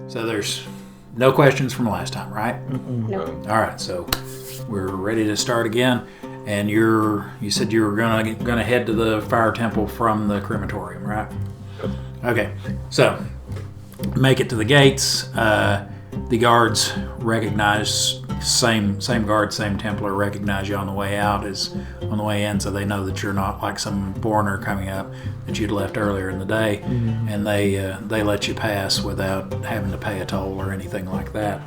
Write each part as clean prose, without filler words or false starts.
So there's no questions from last time, right? No. All right, so we're ready to start again. And you said you were gonna head to the fire temple from the crematorium, right? Yep. Okay, so make it to the gates. The guards recognize same guard, same Templar recognize you on the way out as on the way in, so they know that you're not like some foreigner coming up that you'd left earlier in the day, and they let you pass without having to pay a toll or anything like that.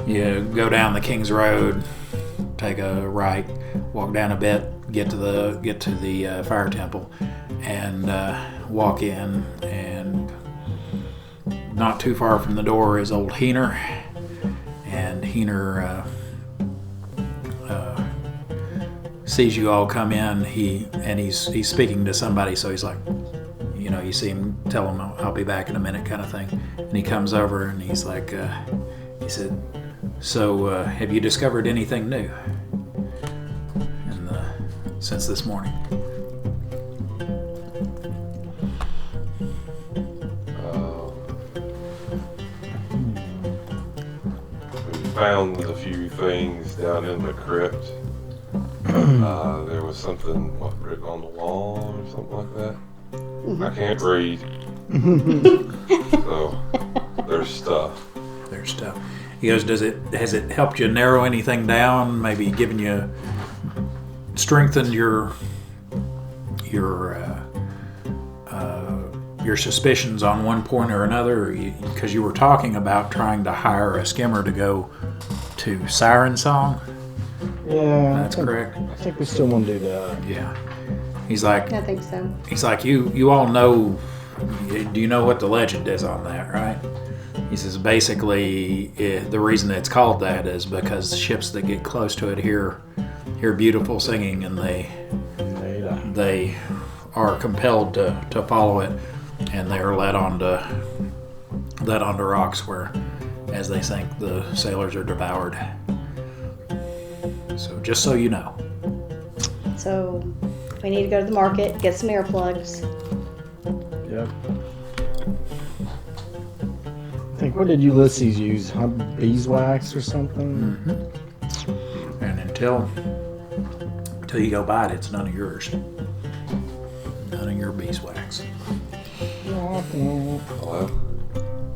You go down the King's Road, take a right, walk down a bit, get to the fire temple, and walk in. And not too far from the door is old Heener, and Heener sees you all come in. He's speaking to somebody, so he's like, you see him, tell him I'll be back in a minute, kind of thing. And he comes over and he's like, he said, "So have you discovered anything new since this morning?" Found a few things down in the crypt. There was something written on the wall or something like that. I can't read. So there's stuff. There's stuff. He goes, has it helped you narrow anything down? Maybe given you strengthened your suspicions on one point or another? Because you were talking about trying to hire a skimmer to go to Siren Song. Yeah, That's correct. I think we still want to do that. Yeah. He's like, I think so. He's like, you all know. Do you know what the legend is on that, right? He says basically the reason it's called that is because ships that get close to it hear beautiful singing, and they are compelled to follow it, and they are led onto rocks where, as they sink, the sailors are devoured. So just so you know. So we need to go to the market, get some earplugs. Yep. I think, what did Ulysses use? Beeswax or something? Mm-hmm. And until you go buy it, it's none of yours. None of your beeswax. Well,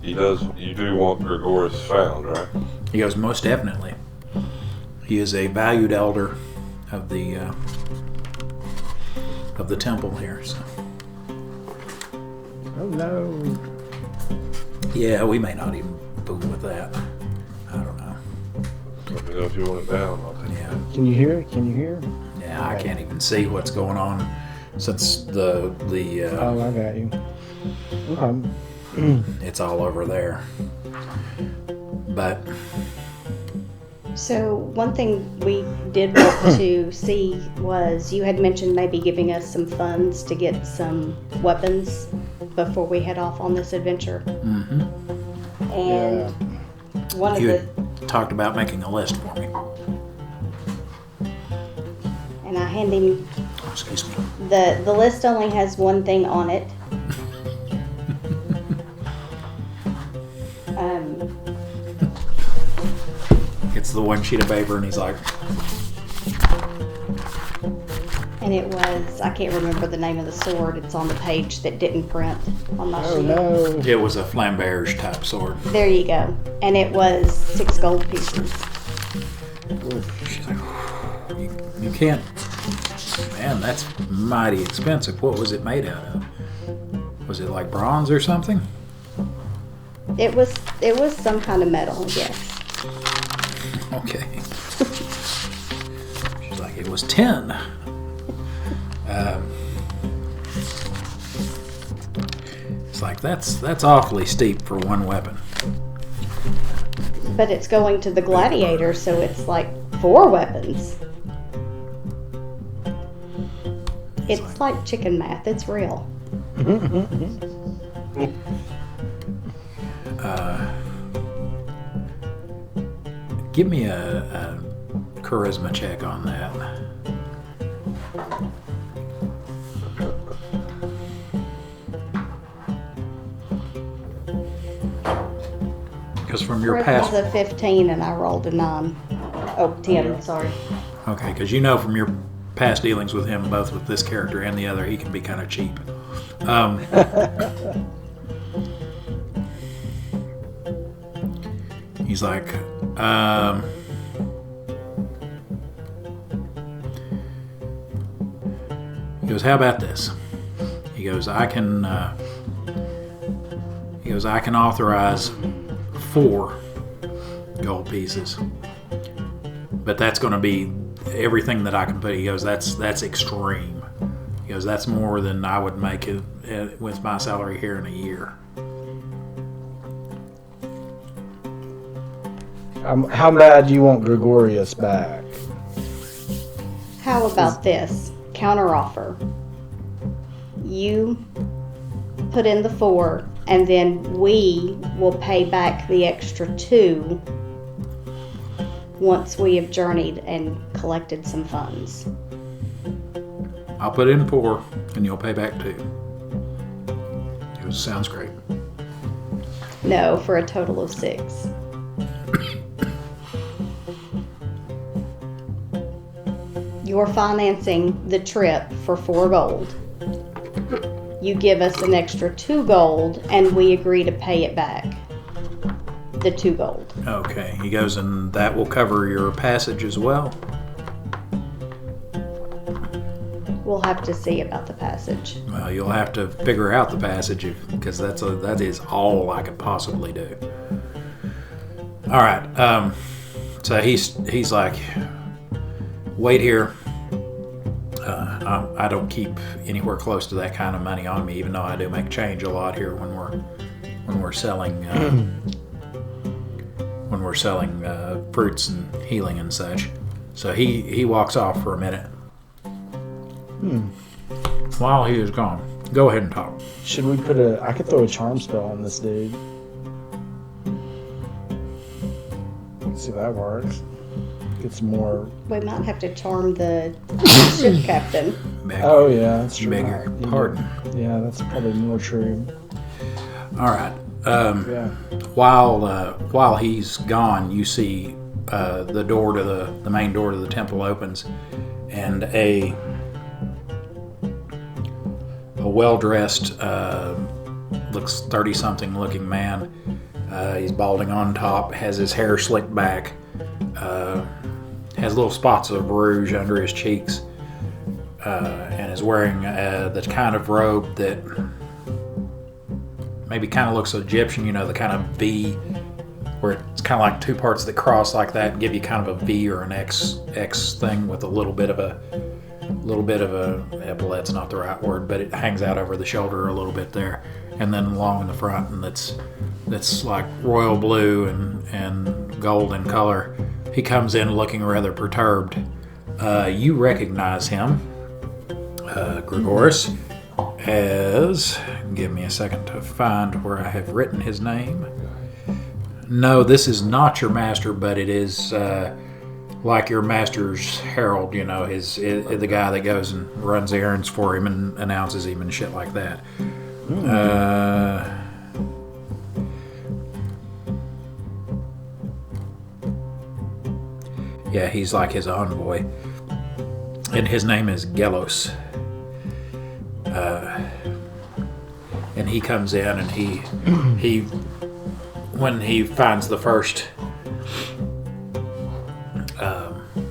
you do want Gregorius found, right? He goes, most definitely. He is a valued elder of the temple here. So. Oh no. Yeah, we may not even fool with that. I don't know. Let me know if you want it down. I'll take it. Yeah. Can you hear it? Can you hear? Yeah, I can't even see what's going on since the Oh, I got you. Okay. it's all over there. But So one thing we did want to see was you had mentioned maybe giving us some funds to get some weapons before we head off on this adventure. mm-hmm. And one of You the had talked about making a list for me. and I hand him Oh, excuse me. the list only has one thing on it. It's the one sheet of paper, and he's like, And it was, I can't remember the name of the sword. It's on the page that didn't print on my Oh sheet. no. it was a flamberge type sword. There you go. And it was 6 gold pieces. She's like, you can't Man, that's mighty expensive. What was it made out of? Was it like bronze or something? It was some kind of metal, yes. Okay. She's like, it was tin. It's like, that's awfully steep for one weapon. But it's going to the gladiator, so it's like 4 weapons. It's like chicken math. It's real. Give me a charisma check on that. Because from your Charisma's past... a 15 and I rolled a 9. Oh, 10, sorry. Okay, because you know from your past dealings with him, both with this character and the other, he can be kind of cheap. He's like, he goes, how about this? He goes, I can authorize 4 gold pieces, but that's going to be everything that I can put. He goes, that's extreme. He goes, that's more than I would make it with my salary here in a year. How bad do you want Gregorius back? How about this? Counteroffer. You put in the 4, and then we will pay back the extra 2 once we have journeyed and collected some funds. I'll put in 4, and you'll pay back 2. He goes, sounds great. No, for a total of 6. You're financing the trip for 4 gold. You give us an extra 2 gold, and we agree to pay it back. The 2 gold. Okay, he goes, and that will cover your passage as well? We'll have to see about the passage. Well, you'll have to figure out the passage because that is all I could possibly do. All right, so he's like, wait here. I don't keep anywhere close to that kind of money on me, even though I do make change a lot here when we're selling fruits and healing and such. So he walks off for a minute. While he is gone, go ahead and talk. Should we I could throw a charm spell on this dude. Let's see if that works. Get some more. We might have to charm the ship captain. Oh yeah, that's true. Beg your pardon. Yeah, that's probably more true. All right. Yeah. While he's gone, you see the door to the main door to the temple opens, and a well-dressed, looks 30-something looking man. He's balding on top, has his hair slicked back, has little spots of rouge under his cheeks, and is wearing the kind of robe that maybe kind of looks Egyptian, the kind of V, where it's kind of like 2 parts that cross like that and give you kind of a V or an X thing with a little bit of a epaulette's not the right word, but it hangs out over the shoulder a little bit there, and then along in the front, and that's like royal blue and gold in color. He comes in looking rather perturbed. You recognize him, Gregorius, as... Give me a second to find where I have written his name. No, this is not your master, but it is like your master's herald, the guy that goes and runs errands for him and announces him and shit like that. Yeah, he's like his envoy. And his name is Gelos. And he comes in and he when he finds the first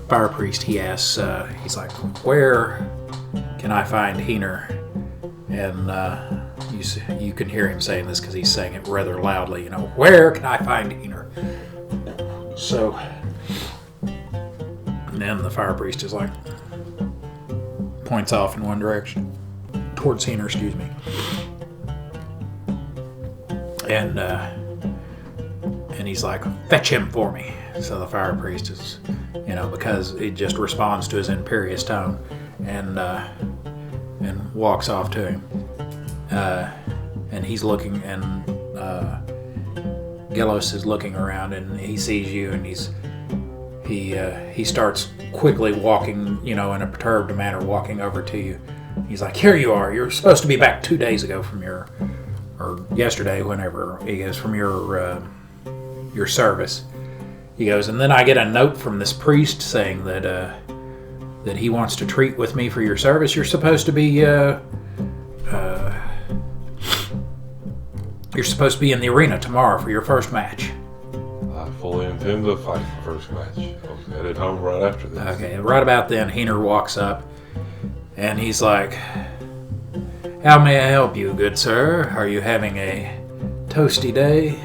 fire priest, he asks, he's like, where can I find Heener? And you can hear him saying this because he's saying it rather loudly, you know, where can I find Heener? So, and then the fire priest is like, points off in one direction, towards Heener, excuse me. And he's like, fetch him for me. So the fire priest is, you know, because it just responds to his imperious tone, and walks off to him. And he's looking, and Gelos is looking around, and he sees you, and he starts quickly walking, you know, in a perturbed manner, walking over to you. He's like, here you are. You're supposed to be back 2 days ago from or yesterday, whenever. He goes, from your service. He goes, and then I get a note from this priest saying that he wants to treat with me for your service. You're supposed to be you're supposed to be in the arena tomorrow for your first match. I fully intend to fight the first match. I was headed home right after this. Okay, right about then, Heener walks up, and he's like, how may I help you, good sir? Are you having a toasty day?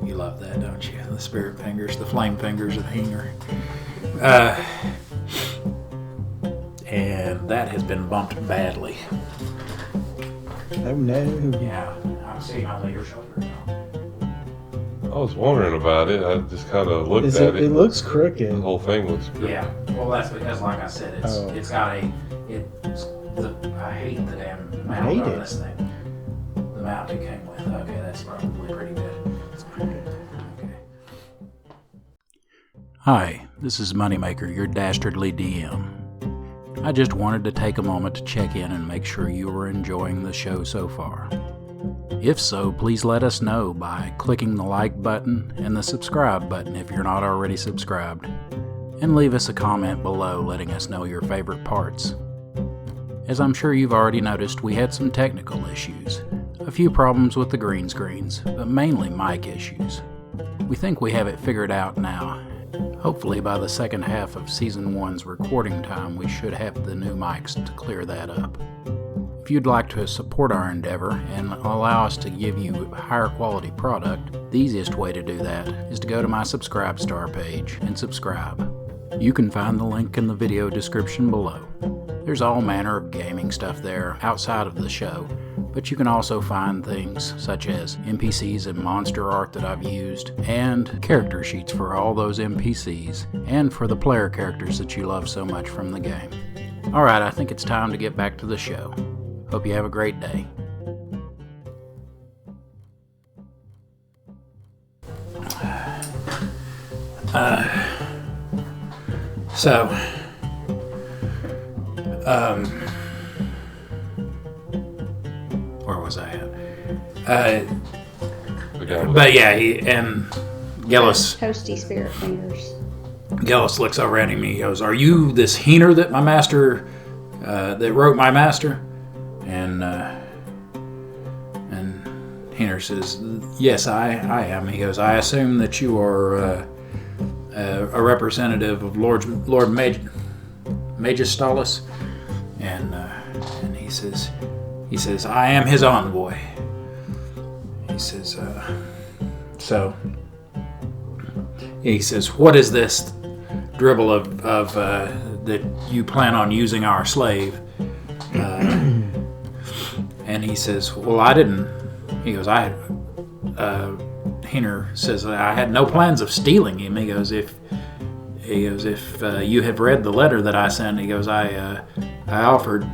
You love that, don't you? The spirit fingers, the flame fingers of Heener. And that has been bumped badly. Oh no. Yeah, I'm seeing on your shoulder now. I was wondering about it. I just kind of looked at it. It looks crooked. The whole thing looks crooked. Yeah, well, that's because, like I said, it's got I hate the damn mount on this thing. The mount it came with. Okay, that's probably pretty good. It's pretty good. Okay. Hi, this is Moneymaker, your dastardly DM. I just wanted to take a moment to check in and make sure you were enjoying the show so far. If so, please let us know by clicking the like button and the subscribe button if you're not already subscribed, and leave us a comment below letting us know your favorite parts. As I'm sure you've already noticed, we had some technical issues, a few problems with the green screens, but mainly mic issues. We think we have it figured out now. Hopefully by the second half of Season 1's recording time, we should have the new mics to clear that up. If you'd like to support our endeavor and allow us to give you a higher quality product, the easiest way to do that is to go to my Subscribe Star page and subscribe. You can find the link in the video description below. There's all manner of gaming stuff there outside of the show, but you can also find things such as NPCs and monster art that I've used, and character sheets for all those NPCs, and for the player characters that you love so much from the game. Alright, I think it's time to get back to the show. Hope you have a great day. Where was I at? But yeah, Gelos. Toasty spirit fingers. Gelos looks over at him and he goes, are you this Heener that my master, that wrote my master? And Heener says, yes, I am. He goes, I assume that you are a representative of Lord Magistalus, and he says, I am his envoy. He says, he says, what is this dribble of that you plan on using our slave? And he says, well, I didn't. He goes, Heener says, I had no plans of stealing him. He goes, if you have read the letter that I sent, he goes, I offered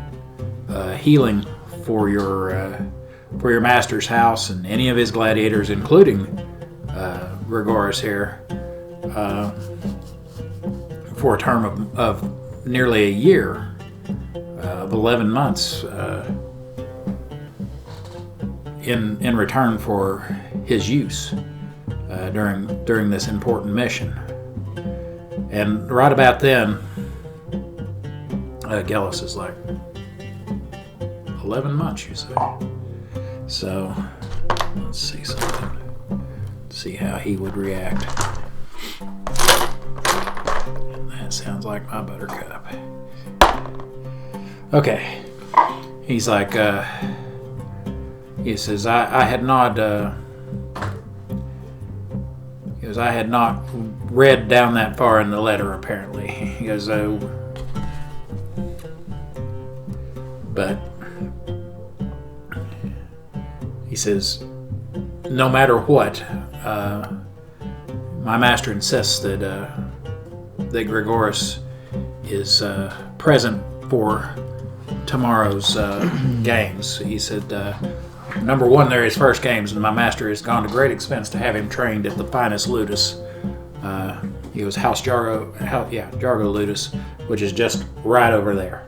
healing for your master's house and any of his gladiators, including Gregorius here, for a term of nearly a year, of 11 months, in return for his use during this important mission. And right about then, Gelos is like, 11 months, you say? So, let's see something. See how he would react. sounds like my buttercup. Okay. He's like, he says, I had not, he goes, I had not read down that far in the letter, apparently. He goes, oh, but he says, no matter what, my master insists that that Gregorius is present for tomorrow's games. He said, number one, they're his first games, and my master has gone to great expense to have him trained at the finest ludus. He goes, House Jargo Ludus, which is just right over there.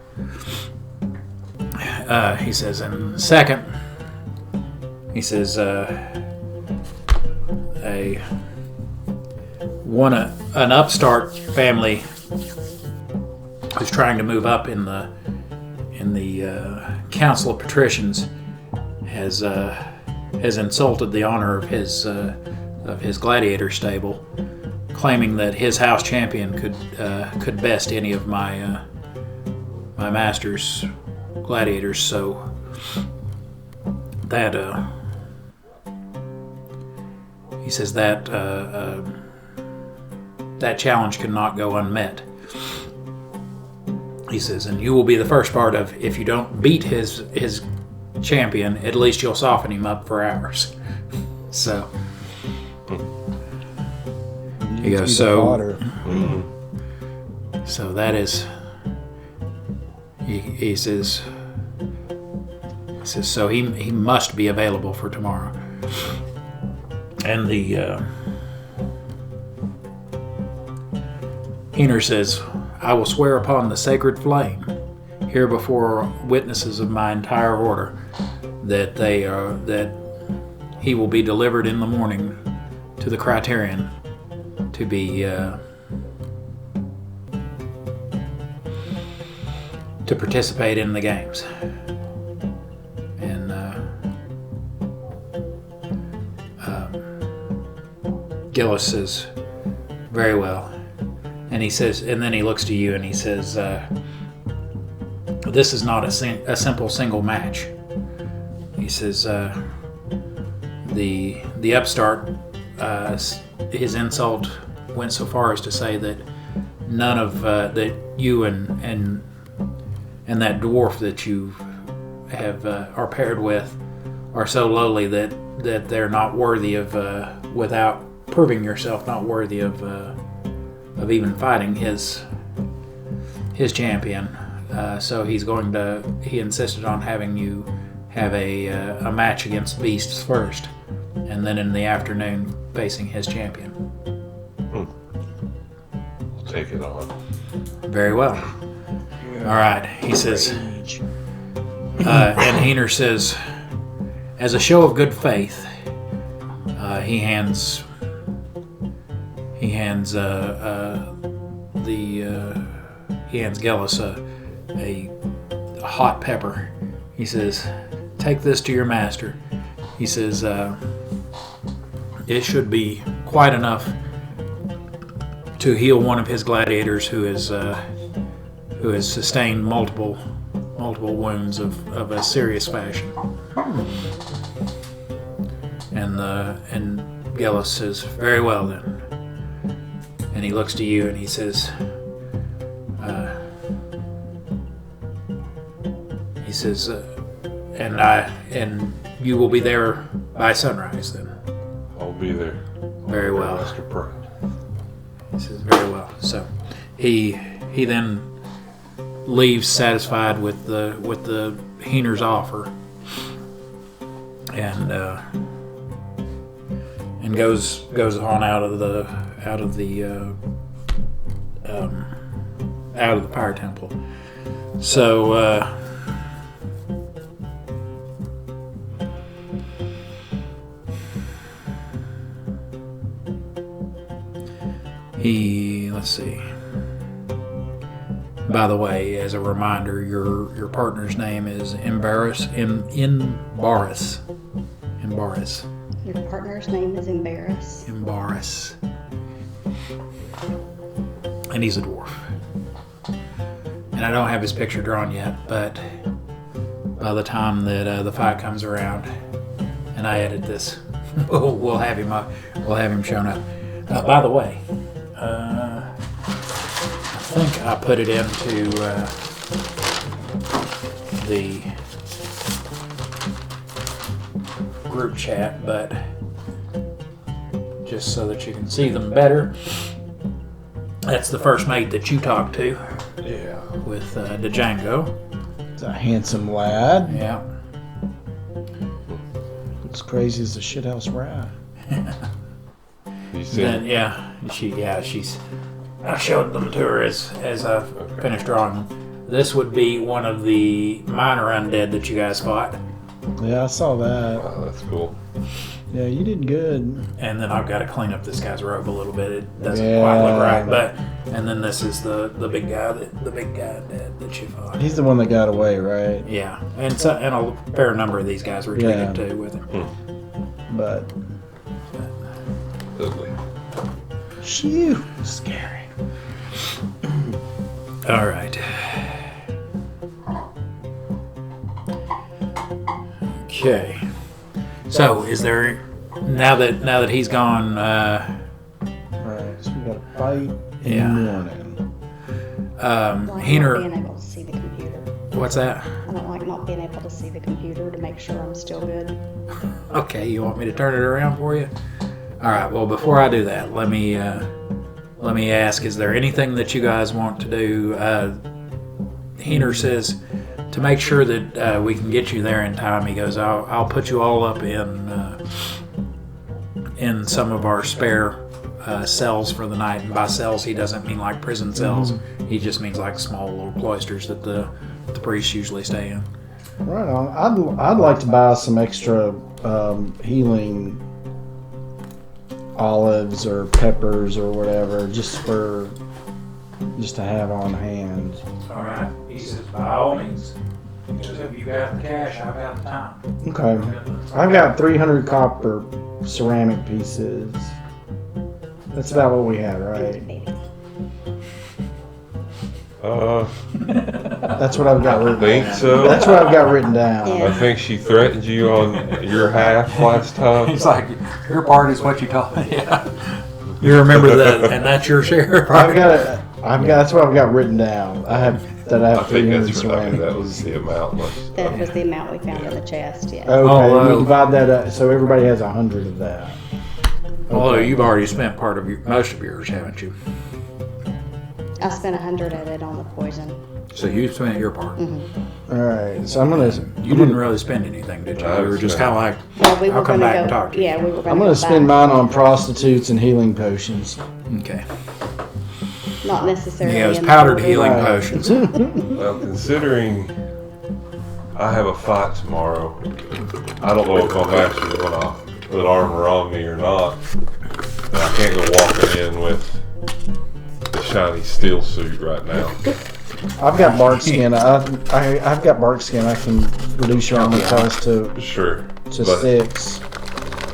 He says, and second, he says, an upstart family who's trying to move up in the Council of Patricians has insulted the honor of his gladiator stable, claiming that his house champion could best any of my master's gladiators. So that he says that that challenge cannot go unmet. He says, and you will be the first part of, if you don't beat his champion, at least you'll soften him up for ours. So he goes, so that is, he says, so he must be available for tomorrow. And the Heener says, I will swear upon the sacred flame, here before witnesses of my entire order, that that he will be delivered in the morning to the Criterion to be to participate in the games. And Gillis says, very well. And he says, and then he looks to you and he says, this is not a simple single match. He says, the upstart, his insult went so far as to say that none of that you and that dwarf that you have are paired with are so lowly that they're not worthy of, without proving yourself not worthy of even fighting his champion. So he insisted on having you have a match against beasts first, and then in the afternoon facing his champion. I'll take it on. Very well. All right, he says, and Heener says, as a show of good faith, he hands Gillis a hot pepper. He says, take this to your master. He says, it should be quite enough to heal one of his gladiators who has sustained multiple wounds of a serious fashion. And Gillis says, very well then. And he looks to you and he says, and you will be there by sunrise then. I'll be there. Very well. Mr. Pratt. He says, very well. So he then leaves satisfied with the Heener's offer, and goes on out of the fire temple. So let's see. By the way, as a reminder, your partner's name is Embarrass. Your partner's name is Embarrass. Embarrass. And he's a dwarf. and I don't have his picture drawn yet, but by the time that the fight comes around and I edit this, we'll have him shown up. By the way, I think I put it into the group chat, but just so that you can see them better. That's the first mate that you talked to. Yeah. With Django. It's a handsome lad. Yeah. It's crazy as a shithouse rat. You see? She's. I showed them to her as I finished drawing them. This would be one of the minor undead that you guys fought. Yeah, I saw that. Wow, that's cool. Yeah, you did good. And then I've got to clean up this guy's robe a little bit. It doesn't Yeah. quite look right, but and then this is the big guy that you fought. He's the one that got away, right? Yeah, and a fair number of these guys were treated too with him. But Ugly. shoo, scary. All right. Okay. So, is there now that he's gone? Alright, so we got a fight in Yeah. the morning. Like not Heener. being able to see the computer. What's that? I don't like not being able to see the computer to make sure I'm still good. Okay, you want me to turn it around for you? All right. Well, before I do that, let me ask: is there anything that you guys want to do? Heener says to make sure that we can get you there in time. He goes, I'll put you all up in some of our spare cells for the night. And by cells, he doesn't mean like prison cells. He just means like small little cloisters that the priests usually stay in. Right on. I'd like to buy some extra healing olives or peppers or whatever, just to have on hand. All right. He says, by all means. Because if you got the cash, I've got the time. Okay. I've got 300 copper ceramic pieces. That's about what we had, right? That's what I've got written Think down. so. That's what I've got written down. Yeah. I think she threatened you on your half last time. He's like, your part is what you told me. Yeah. You remember that, and that's your share. That's what I've got written down. I have I think 300 that's right. ceramic That was pieces. the amount. That was the amount we found in the chest, yeah. Okay, we divide that up, so everybody has 100 of that. Although you've already spent most of yours, haven't you? I spent 100 of it on the poison. So you spent your part. All right, so I'm gonna. You didn't really spend anything, did you? I You were just spent- kind of like, Yeah, we were I'll come gonna back go. and talk to you. Yeah, we were gonna. I'm gonna go spend back. mine on prostitutes and healing potions. okay. Not necessarily. He has in the powdered order. healing Right. potions. Well, considering I have a fight tomorrow, I don't know if I'm actually going to put armor on me or not. But I can't go walking in with the shiny steel suit right now. I've got bark skin. I've got bark skin. I can reduce your armor class to Sure, but 6.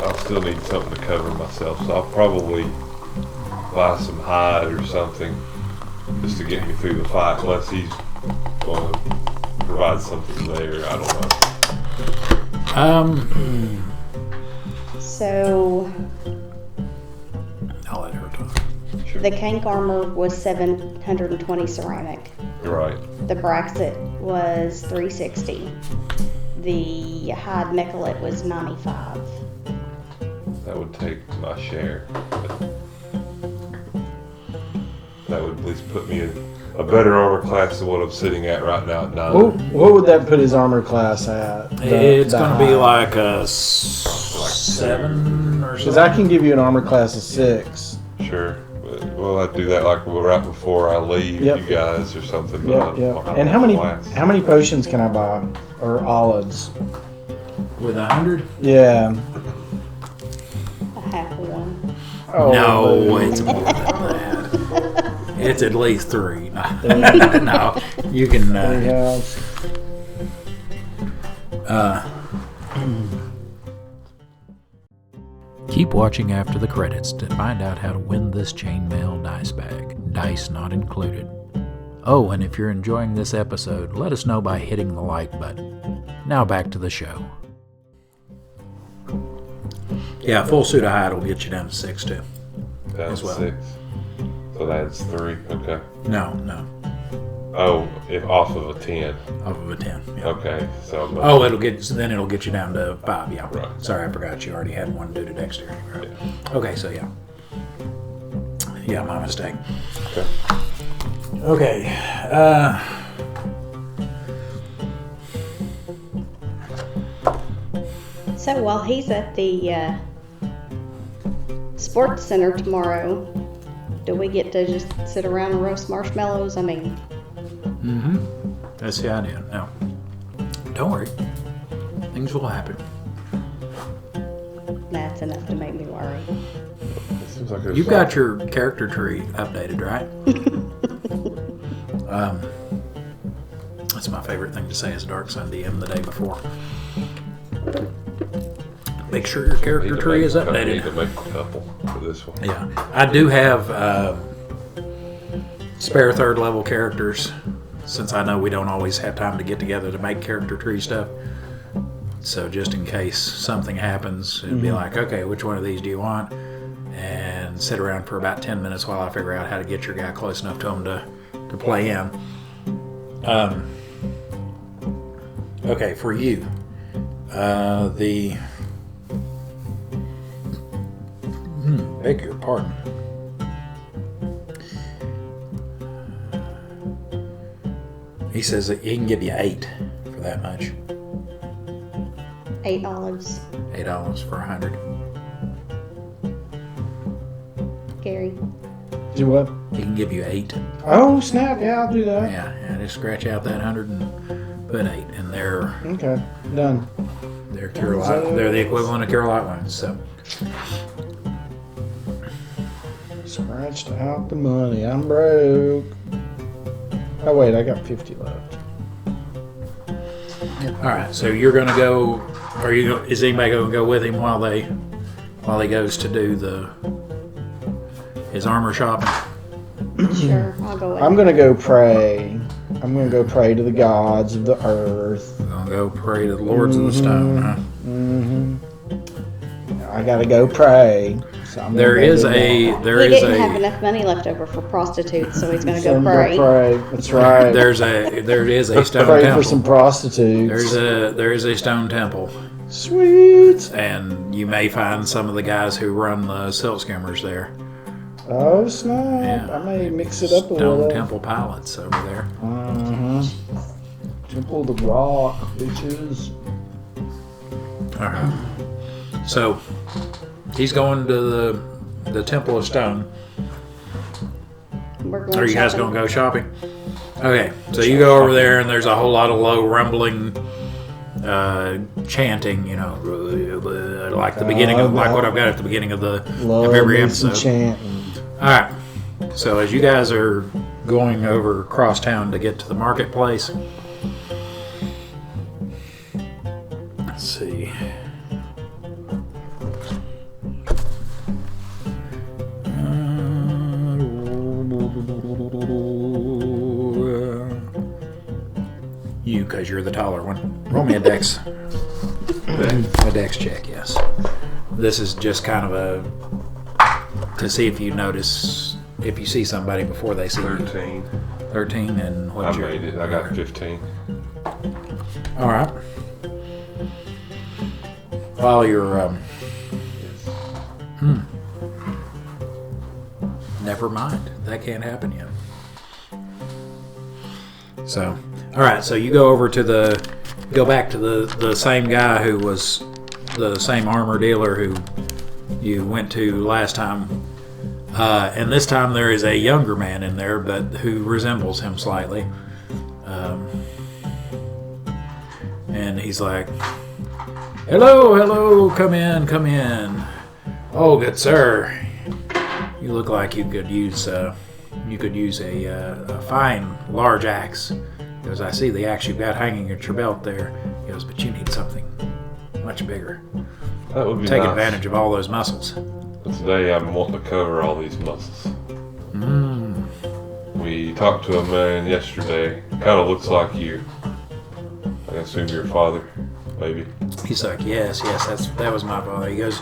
I'll still need something to cover myself, so I'll probably buy some hide or something just to get me through the fight, unless he's going to provide something there. I don't know. So I'll let her talk. Sure. the Kank armor was 720 ceramic. You're right. The bracelet was 360. The hide mechalet was 95. That would take my share. But that would at least put me in a better armor class than what I'm sitting at right now at 9. What would that put his armor class at? It's going to be high? like a 7 or Because something. I can give you an armor class of 6. Sure. But, well, I'd do that like right before I leave Yep. you guys or something. But Yep, I yep. don't And know how many class. potions can I buy? Or olives? With 100? Yeah. A half one. Oh, No, boo. it's more than that. It's at least 3. There No, you can. you go. Keep watching after the credits to find out how to win this chainmail dice bag. Dice not included. Oh, and if you're enjoying this episode, let us know by hitting the like button. Now back to the show. Yeah, full suit of hide will get you down to 6 too. Down as to well. 6. So that's 3. Okay. No, Oh, if off of a 10. off of a 10. Yeah. Okay. So. Oh, it'll get you down to 5. Yeah. Right. Sorry, I forgot you already had one due to dexterity. Right. Yeah. Okay, so yeah. Yeah, my mistake. Okay. Okay. So while he's at the sports center tomorrow, do we get to just sit around and roast marshmallows? I mean, That's the idea. No. Don't worry. Things will happen. that's enough to make me worry. It seems like You've got your character tree updated, right? That's my favorite thing to say as Dark Sun DM the day before. Make sure your character tree is I need updated. to make a couple for this one. Yeah, I do have spare 3rd level characters, since I know we don't always have time to get together to make character tree stuff. So just in case something happens, it'd be like, okay, which one of these do you want? And sit around for about 10 minutes while I figure out how to get your guy close enough to him to play in. Okay, for you, beg your pardon. He says that he can give you 8 for that much. 8 olives. $8 for 100. Gary. Do what? He can give you 8. Oh, snap. Yeah, I'll do that. Yeah, just scratch out that 100 and put 8, and they're Okay, done. They're the equivalent of Carolite ones. So Scratched out the money. I'm broke. Oh, wait, I got 50 left. all right, so you're gonna go. Is anybody gonna go with him while he goes to do his armor shopping? Sure, I'll go with I'm going to go pray. I'm going to go pray to the gods of the earth. We're gonna go pray to the lords of the stone, huh? I got to go pray. So I'm There gonna go is do that. He didn't have enough money left over for prostitutes, so he's going to So go I'm pray. gonna pray. That's right. there is a stone Pray temple. for some prostitutes. There is a stone temple, Sweet. and you may find some of the guys who run the silk skimmers there. Oh, snap. Yeah. I may mix it up a Stone little. temple pilots over there. Temple of the Rock, bitches. All right. So he's going to the Temple of Stone. We're going Are you guys shopping. going to go shopping? Okay. So you go over there, and there's a whole lot of low rumbling, chanting. You know, like the beginning of like what I've got at the beginning of Love every me some episode. chanting. All right. So as you guys are going over across town to get to the marketplace, let's see. You, because you're the taller one. Roll me a dex. A dex check, yes. This is just kind of to see if you notice, if you see somebody before they see you. 13. 13, and I what's your... made it. I got 15. All right. While you're... Never mind. That can't happen yet. So, all right. So you go back to the same guy who was the same armor dealer who you went to last time. And this time there is a younger man in there, but who resembles him slightly. And he's like, hello, come in. Oh, good sir. You look like you could use a fine large axe. Because I see the axe you've got hanging at your belt there. He goes, but you need something much bigger. That would be Take nice. advantage of all those muscles. But today I'm wanting to cover all these muscles. We talked to a man yesterday. Kind of looks like you. I assume your father, maybe. He's like, yes, that was my father. He goes,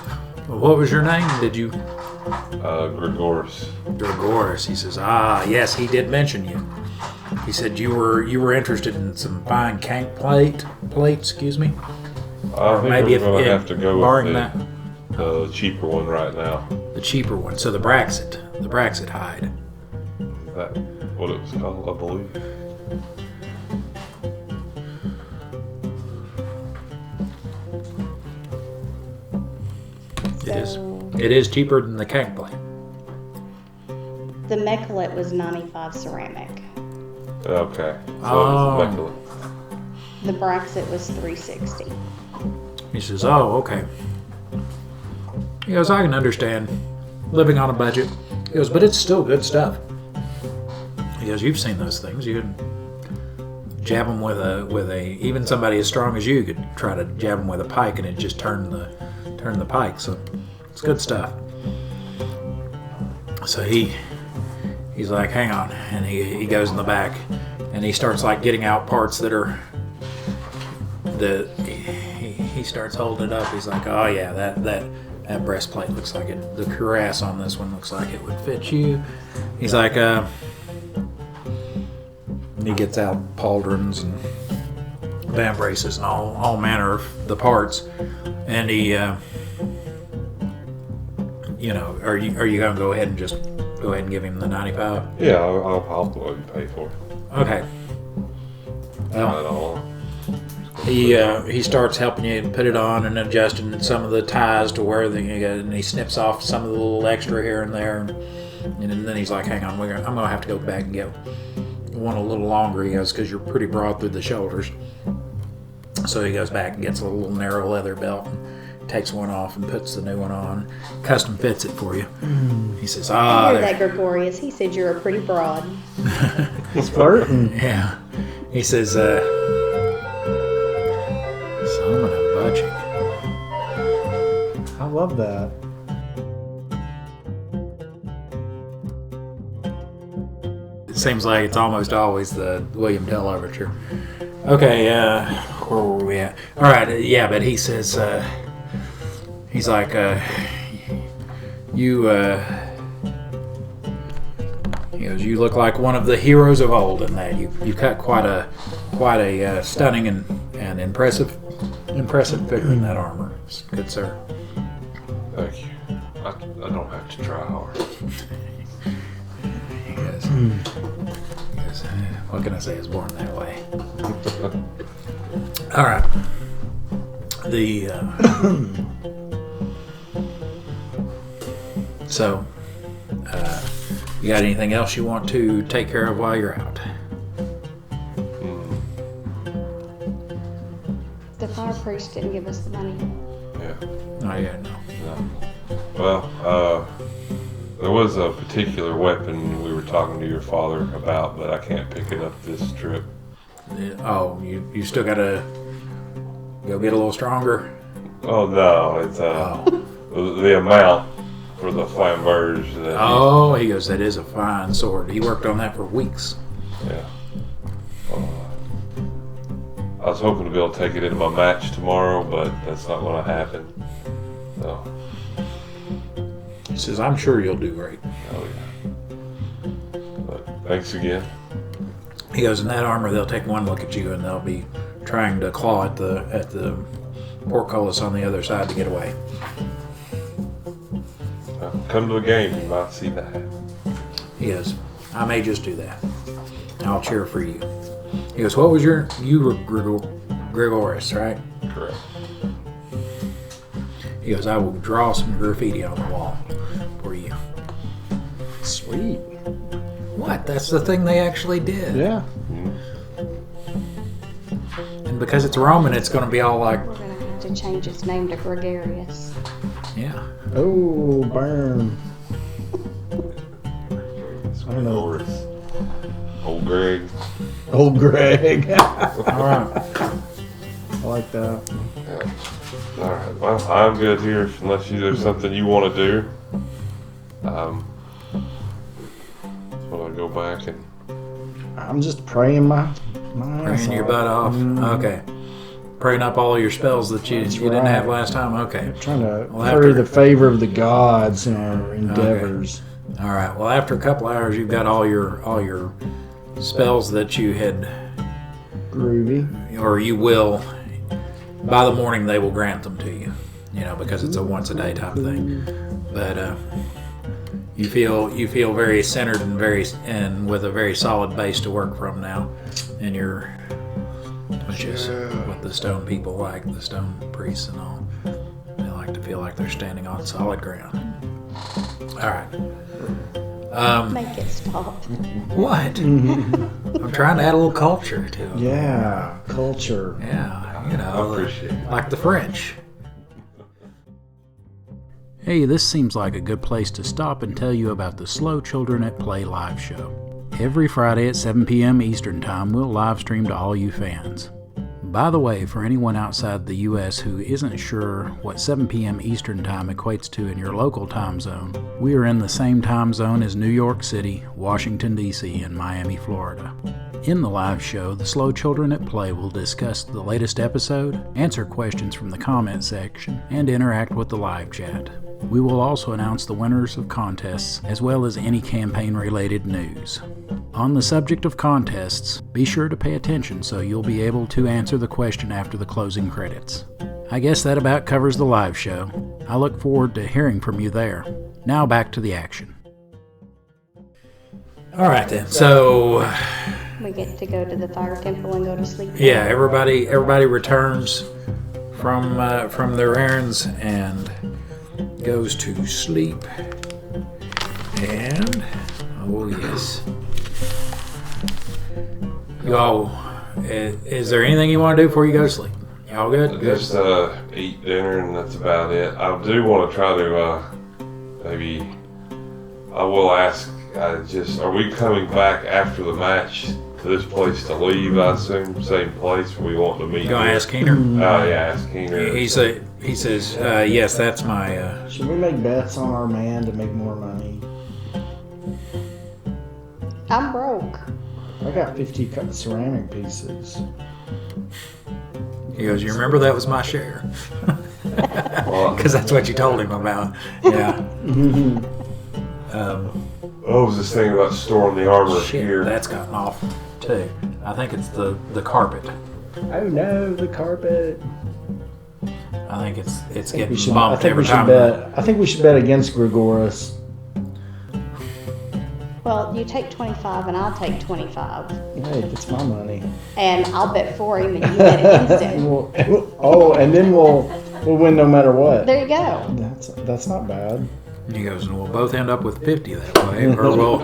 well, what was your name? Did you? Gregorius. Gregorius. He says, yes, he did mention you. He said you were interested in some fine cank plate, excuse me. I think maybe we're going to have to go with that, the cheaper one right now. The cheaper one. So the Braxit hide. That's what it was called, I believe. It is cheaper than the cank plate. The Mechalite was 95 ceramic. Okay. So it was The Braxit was 360. He says, oh, okay. He goes, I can understand living on a budget. He goes, but it's still good stuff. He goes, you've seen those things. You can jab them with a even somebody as strong as you could try to jab them with a pike and it just turn the pike. So it's good stuff. So he's like, hang on, and he goes in the back and he starts like getting out parts that are he starts holding it up. He's like, oh yeah, that breastplate looks like it. The cuirass on this one looks like it would fit you. He's like, he gets out pauldrons and vambraces and all manner of the parts, and he, are you gonna go ahead and give him the 95? Yeah, I'll let you pay for it. Okay. Well, he starts helping you put it on and adjusting some of the ties to where and he snips off some of the little extra here and there, and then he's like, hang on, I'm gonna have to go back and get one a little longer. He goes, because you're pretty broad through the shoulders. So he goes back and gets a little narrow leather belt and takes one off and puts the new one on, custom fits it for you. He says, I hear that, Gregorius. He said you're a pretty broad. He's flirting. Yeah. He says, son of a budget. I love that. It seems like it's almost always the William Tell overture. Okay, where were we at? All right, yeah, but he says, he's like, he goes, you look like one of the heroes of old in that you cut quite a stunning and impressive figure in that armor. It's good, sir. Thank you. I don't have to try hard. He goes, what can I say? Is born that way. All right. So, you got anything else you want to take care of while you're out? The fire priest didn't give us the money. Yeah. Oh, yeah, no. Well, there was a particular weapon we were talking to your father about, but I can't pick it up this trip. Oh, you still got to go get a little stronger? Oh, no. It's the amount for the flamberge. He goes, that is a fine sword. He worked on that for weeks. Yeah. I was hoping to be able to take it into my match tomorrow, but that's not going to happen. So. He says, I'm sure you'll do great. Oh, yeah. But thanks again. He goes, in that armor, they'll take one look at you and they'll be trying to claw at the portcullis on the other side to get away. Well, come to a game, you might see that. He goes, I may just do that. I'll cheer for you. He goes, what was you were Gregorius, right? Correct. He goes, I will draw some graffiti on the wall for you. Sweet. What? That's the thing they actually did. Yeah. And because it's Roman, it's going to be all like... We're going to have to change its name to Gregorius. Yeah. Oh, burn. I don't know. Old Greg. Old Greg. All right. I like that. Yeah. All right. Well, I'm good here unless there's something you want to do. So I'll go back and I'm just praying my ass Praying your off. butt off. Okay. Praying up all your spells that you didn't right. have last time. Okay. Trying to Well, curry after- the favor of the gods in our endeavors. All right. Well, after a couple hours, you've got all your spells that you had, Groovy. or you will. By the morning, they will grant them to you. You know, because it's a once a day type thing. But you feel very centered and with a very solid base to work from now, and which is what the stone people like, the stone priests and all. They like to feel like they're standing on solid ground. All right. Make it stop. What? I'm trying to add a little culture to it. Yeah, culture. Yeah, you I know, appreciate it. like the French. Hey, this seems like a good place to stop and tell you about the Slow Children at Play live show. Every Friday at 7 p.m. Eastern Time, we'll live stream to all you fans. By the way, for anyone outside the U.S. who isn't sure what 7 p.m. Eastern Time equates to in your local time zone, we are in the same time zone as New York City, Washington, D.C., and Miami, Florida. In the live show, the Slow Children at Play will discuss the latest episode, answer questions from the comment section, and interact with the live chat. We will also announce the winners of contests, as well as any campaign-related news. On the subject of contests, be sure to pay attention so you'll be able to answer the question after the closing credits. I guess that about covers the live show. I look forward to hearing from you there. Now back to the action. All right then, so We get to go to the fire temple and go to sleep. yeah, everybody returns from their errands and goes to sleep. And oh yes, y'all. Is there anything you want to do before you go to sleep? Y'all good? Good. Just eat dinner and that's about it. I do want to try to maybe. I will ask. Are we coming back after the match to this place to leave? I assume same place we want to meet. You gonna ask Keener? Yeah, ask Keener. He says yes. That's my. Should we make bets on our man to make more money? I'm broke. I got 50 ceramic pieces. He goes. You remember that was my share? Well, Because that's what you told him about. Yeah. I was just thinking about storing the armor Shit, here. that's gotten off too. I think it's the carpet. Oh no, the carpet. I think it's I think getting we should, I bumped think every we should time. bet. I think we should bet against Gregorius. Well, you take 25 and I'll take 25. Hey, that's my money. And I'll bet for him and you bet against him. And then we'll win no matter what. There you go. That's not bad. And he goes, and we'll both end up with 50 that way, or we'll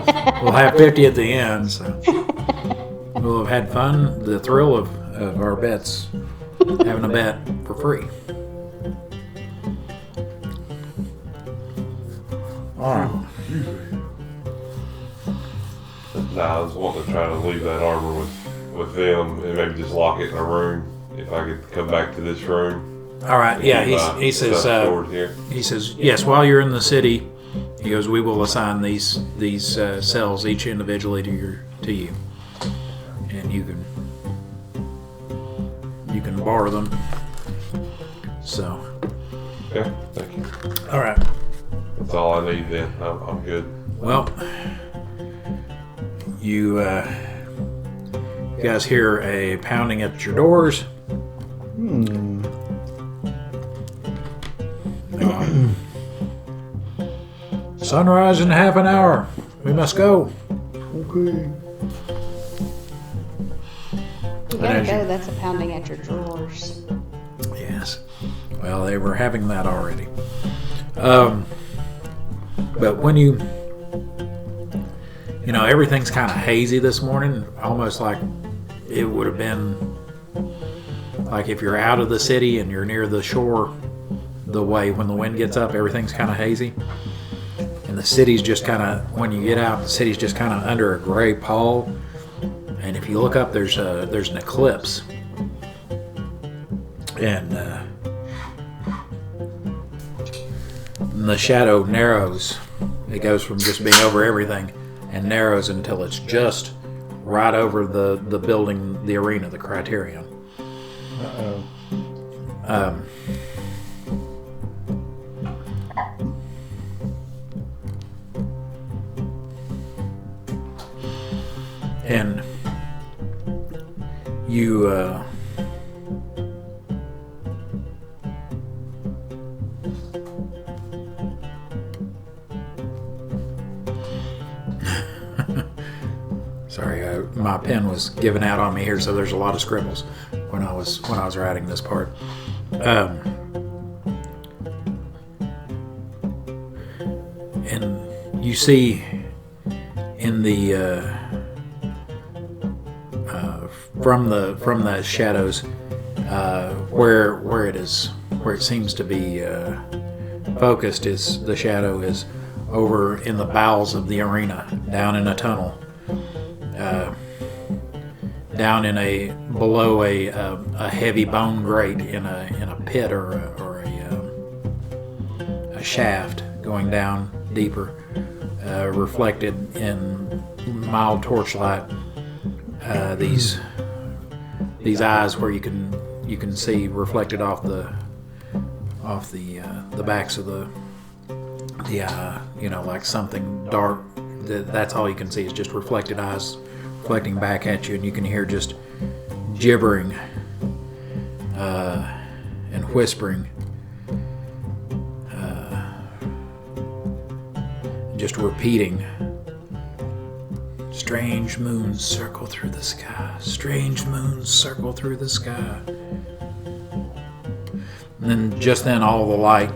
have 50 at the end. So we'll have had fun, the thrill of our bets, having a bet for free. All right. Nah, I was wanting to try to leave that armor with them and maybe just lock it in a room. If I could come back to this room. All right, yeah. He Stuff stored here. says yes. While you're in the city, he goes, we will assign these cells each individually to you, and you can borrow them. So, Okay, thank you. all right. That's all I need then. I'm good. Well, you guys hear a pounding at your doors. Sunrise in half an hour. We must go. Okay. You gotta go. That's a pounding at your drawers. Yes. Well, they were having that already. But when everything's kind of hazy this morning, almost like it would have been like if you're out of the city and you're near the shore, the way when the wind gets up, everything's kind of hazy. And the city's just kind of, when you get out, the city's just kind of under a gray pall. And if you look up, there's an eclipse. And the shadow narrows. It goes from just being over everything and narrows until it's just right over the building, the arena, the Criterion. Uh-oh. And you sorry, my pen was giving out on me here, so there's a lot of scribbles when I was writing this part. And you see in the from the shadows where it seems to be focused is the shadow is over in the bowels of the arena, down in a tunnel, down in below a heavy bone grate in a pit or a shaft going down deeper, reflected in mild torchlight. These eyes where you can see reflected off the backs of the eye, like something dark. That's all you can see is just reflected eyes reflecting back at you, and you can hear just gibbering and whispering, just repeating. Strange moons circle through the sky. Strange moons circle through the sky. And then all the light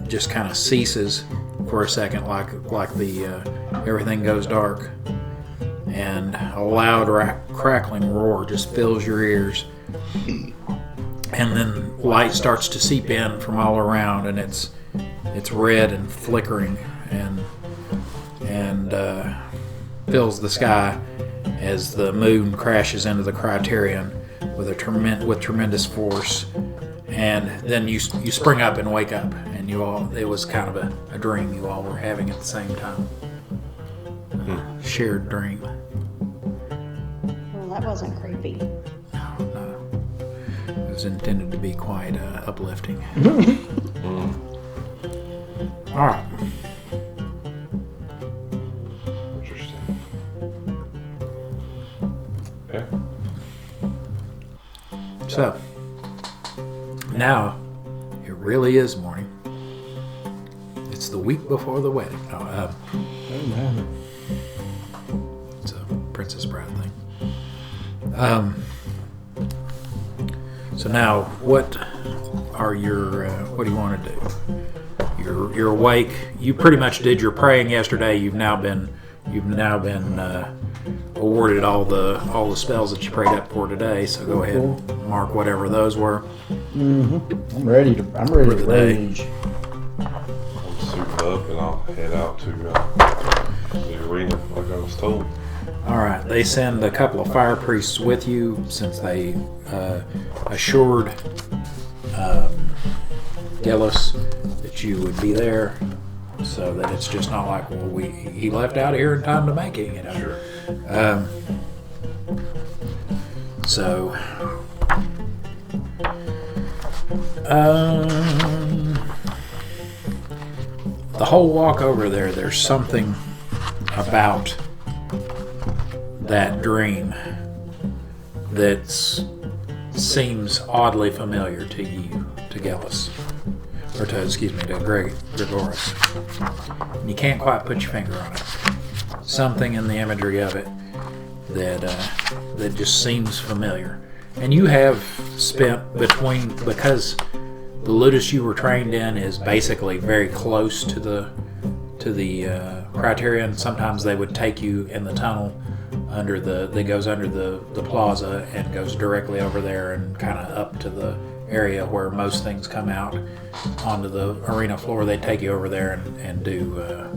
just kind of ceases for a second, like everything goes dark, and a loud crackling roar just fills your ears. And then light starts to seep in from all around, and it's red and flickering and fills the sky as the moon crashes into the Criterion with tremendous force. And then you spring up and wake up, and it was kind of a dream you all were having at the same time. Shared dream. Well, that wasn't creepy. No. It was intended to be quite uplifting. All right. So, now, it really is morning. It's the week before the wedding. It's a Princess Bride thing. So now, what do you want to do? You're awake. You pretty much did your praying yesterday. You've now been awarded all the spells that you prayed up for today. So go ahead and mark whatever those were. Mm-hmm. I'm ready to rage. I'm suited up and I'll head out to the arena like I was told. All right. They send a couple of fire priests with you since they assured Gellus that you would be there, so that it's just not like, well, he left out here in time to make it, Sure. So, the whole walk over there's something about that dream that seems oddly familiar to you, to Gellus, or to Gregorius. And you can't quite put your finger on it. Something in the imagery of it that just seems familiar. And you have spent because the ludus you were trained in is basically very close to the Criterion. Sometimes they would take you in the tunnel that goes under the plaza and goes directly over there and kind of up to the area where most things come out onto the arena floor. They take you over there and do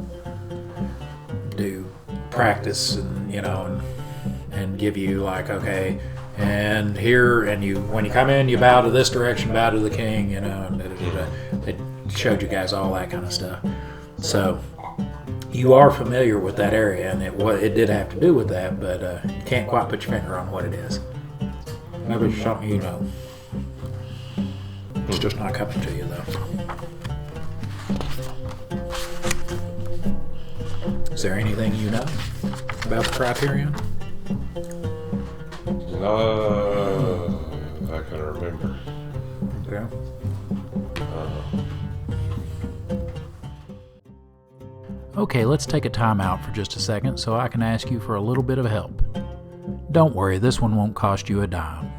practice and give you like, okay, and here, and when you come in, you bow to this direction, bow to the king, and they showed you guys all that kind of stuff. So you are familiar with that area, and it did have to do with that, but you can't quite put your finger on what it is. Maybe it's something you know. It's just not coming to you, though. Is there anything you know about the Criterion? I can remember. Okay. Okay, let's take a time out for just a second so I can ask you for a little bit of help. Don't worry, this one won't cost you a dime.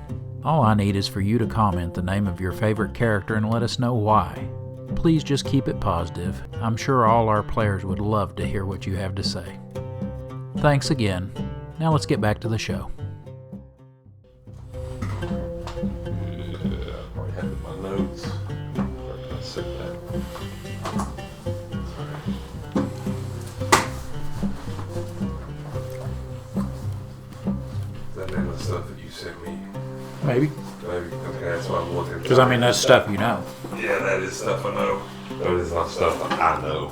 All I need is for you to comment the name of your favorite character and let us know why. Please just keep it positive. I'm sure all our players would love to hear what you have to say. Thanks again. Now let's get back to the show. Yeah, I probably have it in my notes. Where can I sit that? Is that in the stuff that you sent me? Maybe. Maybe. Okay, that's what I'm looking for. Because, I mean, that's stuff you know. Yeah, that is stuff I know. That is not stuff that I know.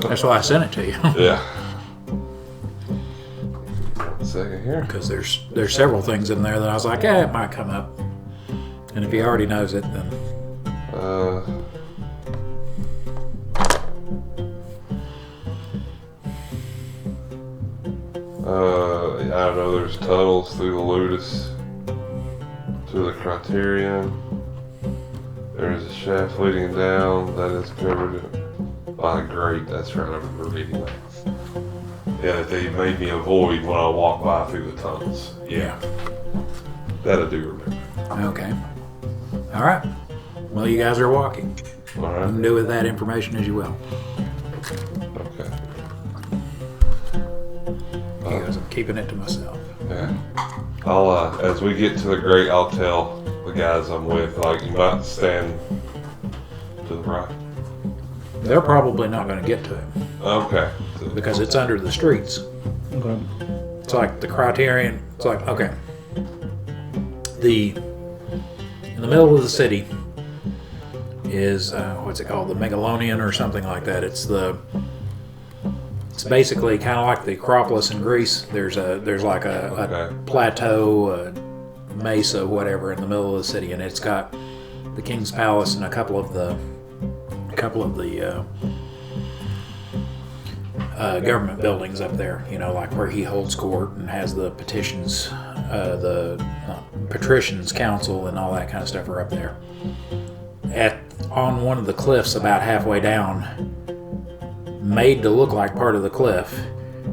That's why I sent it to you. Yeah. 1 second here. Because there's several things in there that I was like, it might come up. And if he already knows it, then... I know there's tunnels through the Ludus to the Criterion. There's a shaft leading down that is covered by a grate. That's right, I remember reading that. Yeah, that they made me avoid when I walk by through the tunnels. Yeah. That I do remember. Okay. All right. Well, you guys are walking. All You right. can do with that information as you will. Okay. Because I'm keeping it to myself. Yeah. I'll, as we get to the grate, I'll tell the guys I'm with, like, you might stand to the right. They're probably not going to get to him Okay. because it's under the streets. Okay. It's like the Criterion. It's like, okay. In the middle of the city is, what's it called? The Megalonian or something like that. It's basically kind of like the Acropolis in Greece. There's like a Okay. plateau, a mesa, whatever, in the middle of the city, and it's got the King's Palace and a couple of the government buildings up there. You know, like where he holds court and has the petitions, the patricians' council, and all that kind of stuff are up there. On one of the cliffs, about halfway down, made to look like part of the cliff,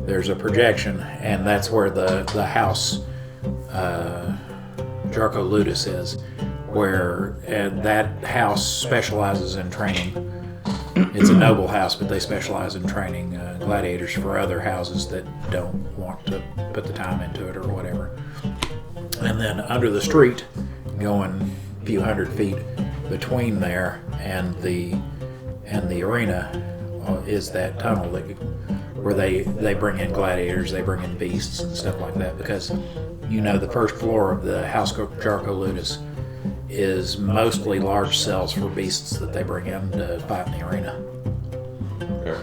there's a projection, and that's where the house Jarko Ludus is, where that house specializes in training. It's a noble house, but they specialize in training gladiators for other houses that don't want to put the time into it or whatever. And then under the street, going a few hundred feet between there and the arena, is that tunnel where they bring in gladiators, they bring in beasts and stuff like that, because you know the first floor of the House Jarko Ludus is mostly large cells for beasts that they bring in to fight in the arena. Okay.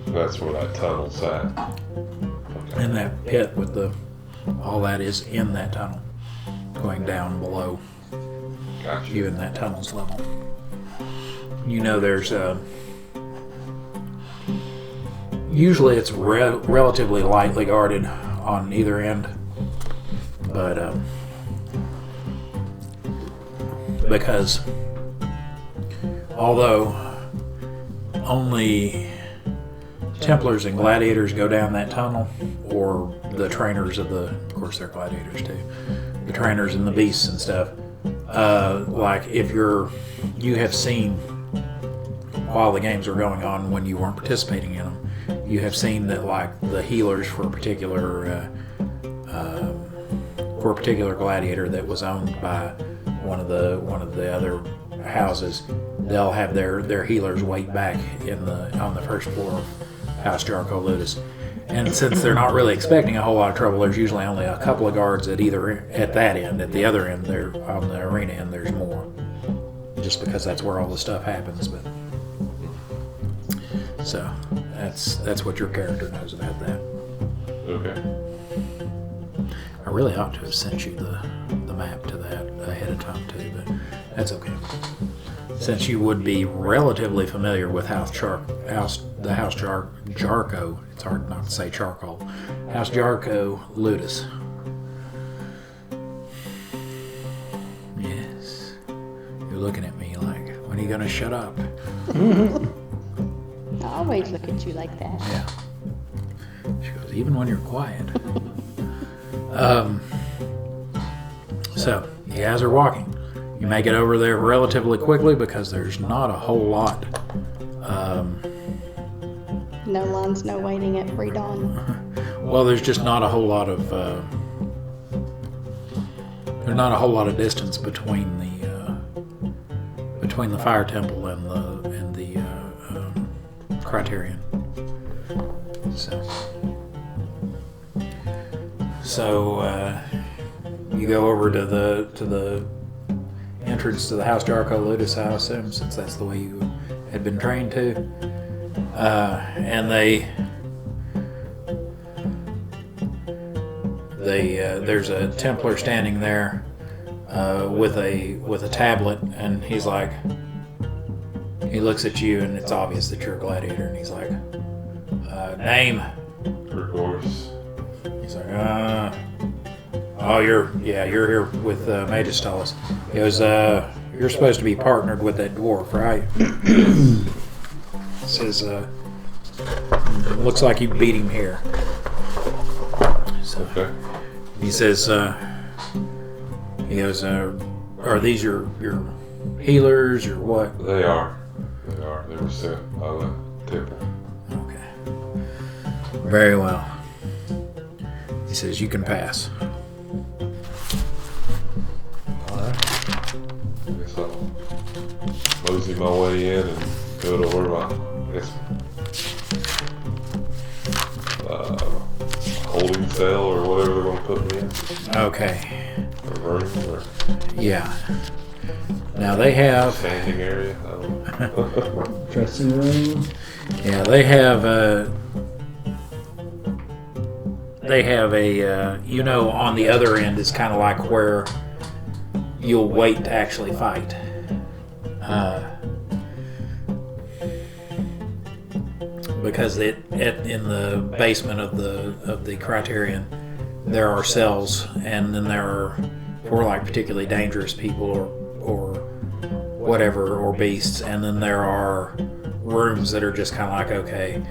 That's where that tunnel's at. Okay. And that pit with all that is in that tunnel, going down below Gotcha. even that tunnel's level. You know, there's usually it's relatively lightly guarded on either end, but because although only Templars and gladiators go down that tunnel, or the trainers of course they're gladiators too, the trainers and the beasts and stuff, like if you have seen while the games were going on, when you weren't participating in them, you have seen that like the healers for a particular gladiator that was owned by one of the other houses, they'll have their healers wait back on the first floor House Jarko Ludus. And since they're not really expecting a whole lot of trouble, there's usually only a couple of guards at that end. At the other end, there on the arena end, there's more. Just because that's where all the stuff happens. But so that's what your character knows about that. Okay. I really ought to have sent you the map to that ahead of time too, but that's okay. Since you would be relatively familiar with Jarko, it's hard not to say charcoal, House Jarko Ludus. Yes. You're looking at me like, when are you going to shut up? I always look at you like that. Yeah. She goes, even when you're quiet. So, you guys are walking. You make it over there relatively quickly because there's not a whole lot. No lines, no waiting at pre-dawn. Well, there's just not a whole lot of there's not a whole lot of distance between the fire temple and the Criterion. So you go over to the entrance to the House Jarko Ludus, I assume, since that's the way you had been trained to. And there's a Templar standing there with a tablet, and he's like, he looks at you, and it's obvious that you're a gladiator, and he's like, name. Gregorius. He's like, oh, you're here with Magistalus. He goes, you're supposed to be partnered with that dwarf, right? Says, looks like you beat him here. So Okay. he says, he goes, are these your healers or what? They are. They were sent by the temple. Okay. Very well. He says, you can pass. Alright. I guess I'll mosey my way in and go to where my, holding cell or whatever they're going to put me in. Okay. Or room or Yeah. Now they have, standing area. I don't know. Dressing room. yeah, they have a, on the other end is kind of like where you'll wait to actually fight. Because in the basement of the Criterion, there are cells, and then there are for like particularly dangerous people or whatever, or beasts, and then there are rooms that are just kind of like, okay,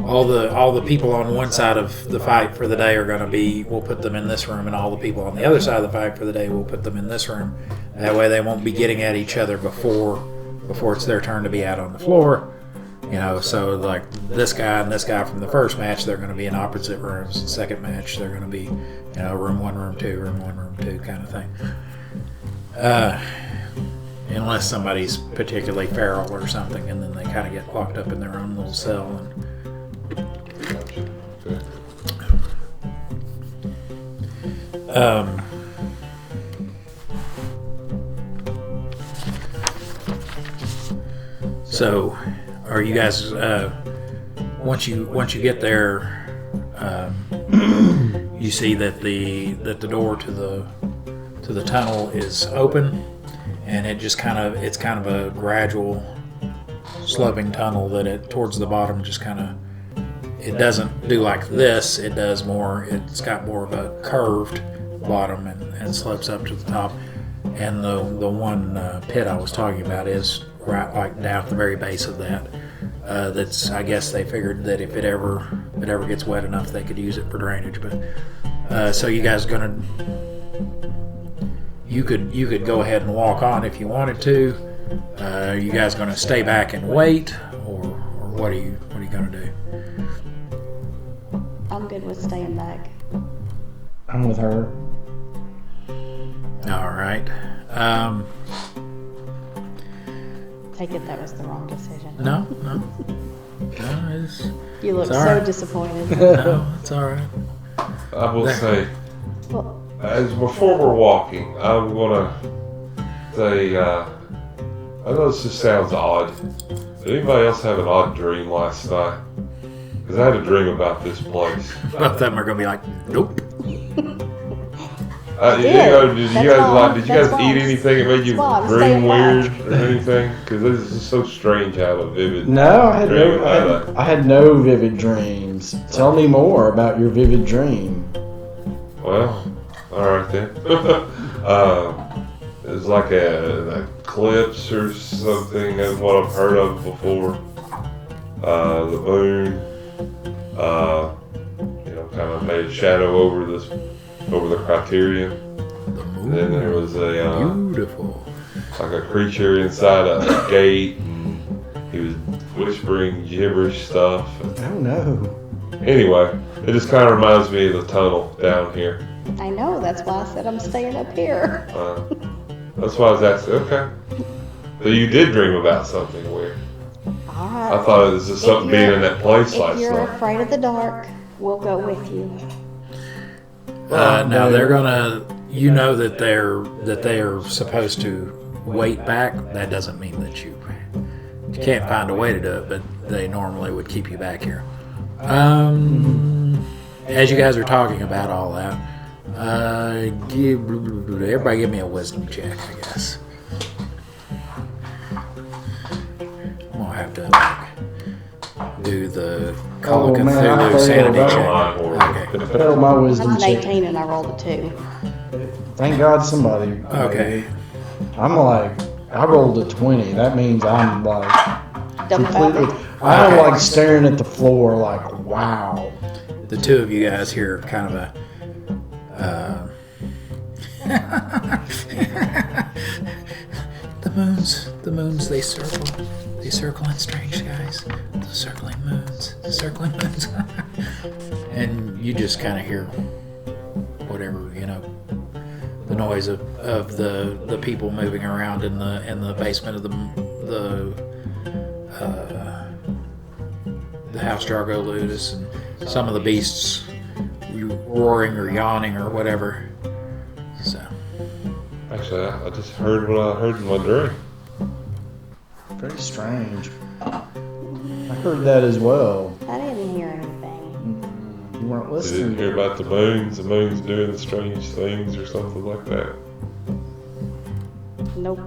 all the people on one side of the fight for the day are going to be, we'll put them in this room, and all the people on the other side of the fight for the day, we'll put them in this room. That way they won't be getting at each other before it's their turn to be out on the floor. So like this guy and this guy from the first match, they're going to be in opposite rooms. The second match, they're going to be, room 1, room 2, room 1, room 2 kind of thing. Unless somebody's particularly feral or something, and then they kind of get locked up in their own little cell. Gotcha. Okay. So, are you guys once you get there, you see that the door to the tunnel is open, and it's kind of a gradual sloping tunnel that towards the bottom just kind of, it doesn't do like this, it does more, it's got more of a curved bottom and slopes up to the top. And the one pit I was talking about is right like down at the very base of that. That's, I guess they figured that if it ever gets wet enough, they could use it for drainage. But so you guys you could go ahead and walk on if you wanted to. Are you guys gonna stay back and wait, or what are you gonna do? I'm good with staying back. I'm with her. All right. Take it that was the wrong decision. No. No, You look It's all so right. disappointed. no, it's all right. I will say, Well, as before we're walking, I'm gonna say, I know this just sounds odd. Did anybody else have an odd dream last night? Because I had a dream about this place. Both of them are going to be like, nope. Did you That's guys why- did you that's guys why eat I'm- anything that made you that's why I'm dream staying weird back. or anything? Because this is so strange how a vivid. No, I had dream no, about it. I had no vivid dreams. Tell me more about your vivid dream. Well, all right then. It was like an eclipse or something. That's what I've heard of before. The moon, kind of made a shadow over the Criterion. The And then there moon. was a Beautiful. like a creature inside a gate, and he was whispering gibberish stuff. Oh no. Anyway, it just kind of reminds me of the tunnel down here. I know, that's why I said I'm staying up here. That's why I was asking. Okay. So you did dream about something weird. All I right. thought it was just something being in that place If last you're night. afraid of the dark, we'll go with you. Now they're gonna. You know that they're supposed to wait back. That doesn't mean that you can't find a way to do it, but they normally would keep you back here. As you guys are talking about all that, everybody give me a wisdom check, I guess. I'm gonna have to do the Call of Oh, man, I Cthulhu failed sanity that check. one. Okay. Failed my I'm wisdom an check. 18 and I rolled a 2. Thank God somebody. Okay. I'm like, I rolled a 20. That means I'm like completely. Dumbfounded. I'm Okay. like staring at the floor, like, wow. The two of you guys hear kind of a. The moons, they circle in strange skies. The circling moons. And you just kind of hear whatever, the noise of the people moving around in the basement of the house Jargo Ludus, and some of the beasts roaring or yawning or whatever. So Actually, I just heard what I heard in my dream. Very strange. I heard that as well. I didn't hear anything. You weren't You listening. didn't hear about the moons doing strange things or something like that. Nope.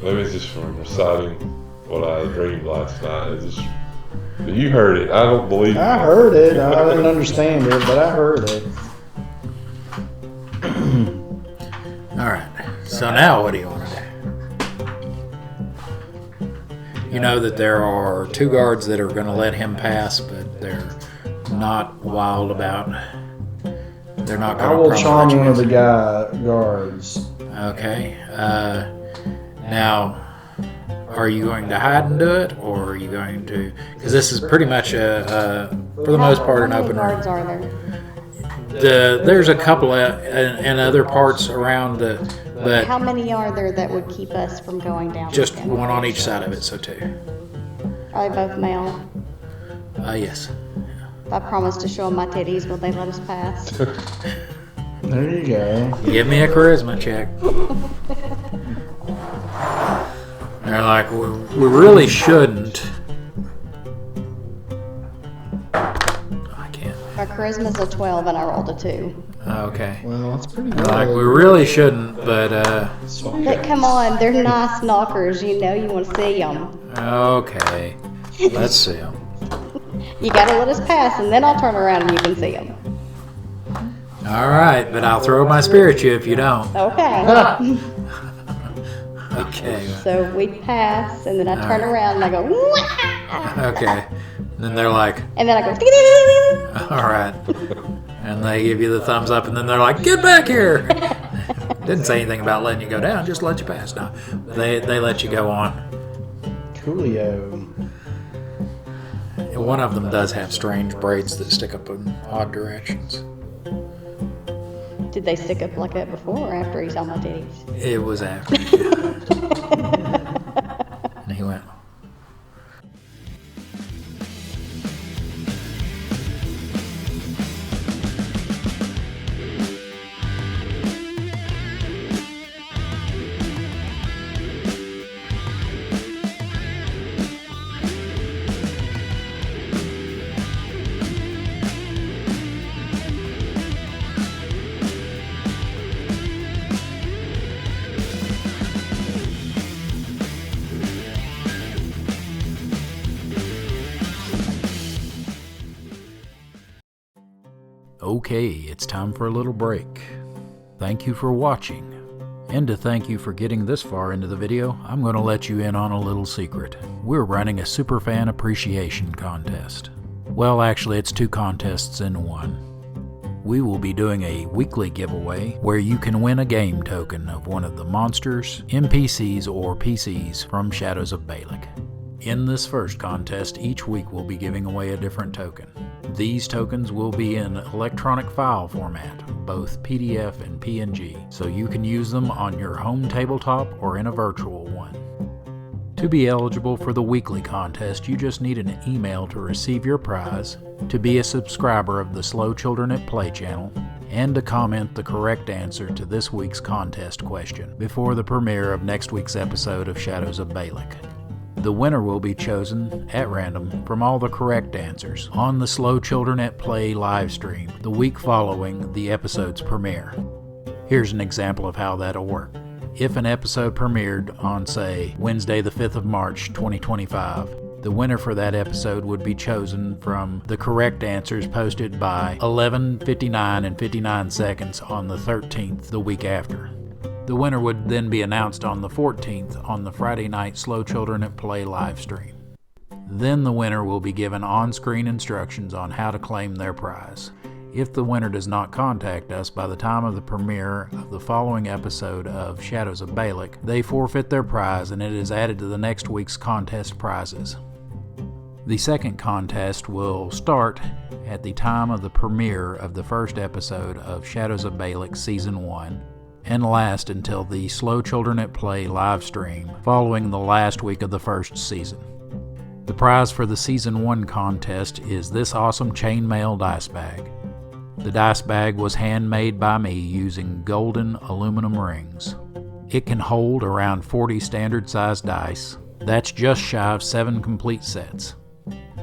Maybe it's just from reciting what I dreamed last night. But you heard it. I don't believe I you. heard it. I didn't understand it, but I heard it. all right. So now what do you want to do? You know that there are two guards that are going to let him pass, but they're not wild about. They're not I going will to charm one of the guards. Okay. Now, are you going to hide and do it, or are you going to? Because this is pretty much for the most part, an How many open guards room. are there? There's a couple in other parts around but How many are there that would keep us from going down? just again? one on each side of it, so two. Are they both male? Yes. If I promise to show them my titties, will they let us pass? There you go. Give me a charisma check. They're like, we really shouldn't. I can't. My charisma's a 12 and I rolled a 2. Okay. Well, that's pretty They're good. like, we really shouldn't, but But come on, they're nice knockers. You know you want to see them. okay. Let's see them. You gotta let us pass, and then I'll turn around and you can see them. All right, but I'll throw my spear at you if you don't. Okay. Okay. So we pass, and then I turn around and I go, "Wah!" Okay. Then they're like, And then I go, all right. And they give you the thumbs up, and then they're like, get back here. Didn't say anything about letting you go down, just let you pass. No, they let you go on. Coolio. One of them does have strange braids that stick up in odd directions. Did they stick up like that before or after he saw my titties? It was after. And he went, Okay, it's time for a little break. Thank you for watching. And to thank you for getting this far into the video, I'm going to let you in on a little secret. We're running a Superfan Appreciation Contest. Well, actually, it's 2 contests in one. We will be doing a weekly giveaway where you can win a game token of one of the monsters, NPCs, or PCs from Shadows of Balic. In this first contest, each week we'll be giving away a different token. These tokens will be in electronic file format, both PDF and PNG, so you can use them on your home tabletop or in a virtual one. To be eligible for the weekly contest, you just need an email to receive your prize, to be a subscriber of the Slow Children at Play channel, and to comment the correct answer to this week's contest question before the premiere of next week's episode of Shadows of Balic. The winner will be chosen at random from all the correct answers on the Slow Children at Play live stream the week following the episode's premiere. Here's an example of how that'll work. If an episode premiered on, say, Wednesday the 5th of March 2025, the winner for that episode would be chosen from the correct answers posted by 11:59 and 59 seconds on the 13th the week after. The winner would then be announced on the 14th on the Friday night Slow Children at Play live stream. Then the winner will be given on-screen instructions on how to claim their prize. If the winner does not contact us by the time of the premiere of the following episode of Shadows of Balic, they forfeit their prize and it is added to the next week's contest prizes. The second contest will start at the time of the premiere of the first episode of Shadows of Balic Season 1 and last until the Slow Children at Play live stream following the last week of the first season. The prize for the Season 1 contest is this awesome chainmail dice bag. The dice bag was handmade by me using golden aluminum rings. It can hold around 40 standard-sized dice. That's just shy of 7 complete sets.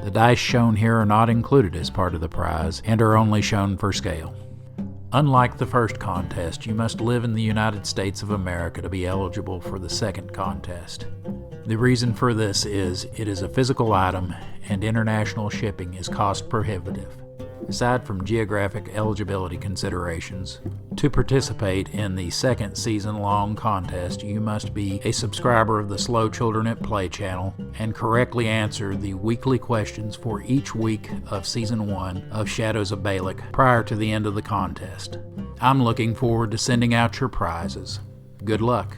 The dice shown here are not included as part of the prize and are only shown for scale. Unlike the first contest, you must live in the United States of America to be eligible for the second contest. The reason for this is it is a physical item and international shipping is cost prohibitive. Aside from geographic eligibility considerations, to participate in the second season-long contest, you must be a subscriber of the Slow Children at Play channel and correctly answer the weekly questions for each week of Season 1 of Shadows of Balic prior to the end of the contest. I'm looking forward to sending out your prizes. Good luck.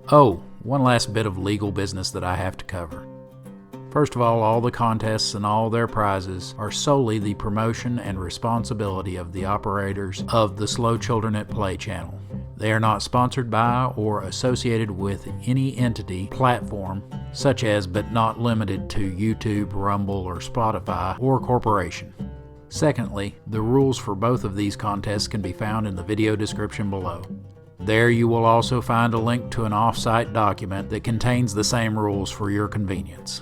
Oh, one last bit of legal business that I have to cover. First of all the contests and all their prizes are solely the promotion and responsibility of the operators of the Slow Children at Play channel. They are not sponsored by or associated with any entity, platform, such as but not limited to YouTube, Rumble, or Spotify, or corporation. Secondly, the rules for both of these contests can be found in the video description below. There you will also find a link to an off-site document that contains the same rules for your convenience.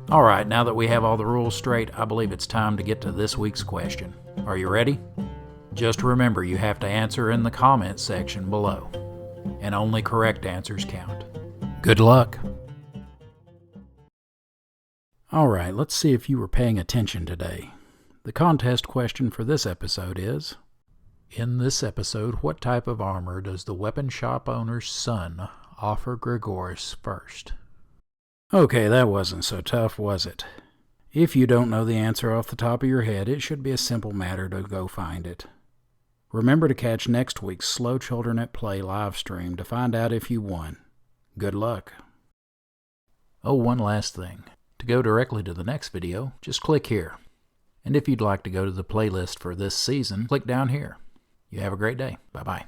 Alright, now that we have all the rules straight, I believe it's time to get to this week's question. Are you ready? Just remember you have to answer in the comments section below, and only correct answers count. Good luck! Alright, let's see if you were paying attention today. The contest question for this episode is, in this episode, what type of armor does the weapon shop owner's son offer Gregorius first? Okay, that wasn't so tough, was it? If you don't know the answer off the top of your head, it should be a simple matter to go find it. Remember to catch next week's Slow Children at Play live stream to find out if you won. Good luck. Oh, one last thing. To go directly to the next video, just click here. And if you'd like to go to the playlist for this season, click down here. You have a great day. Bye-bye.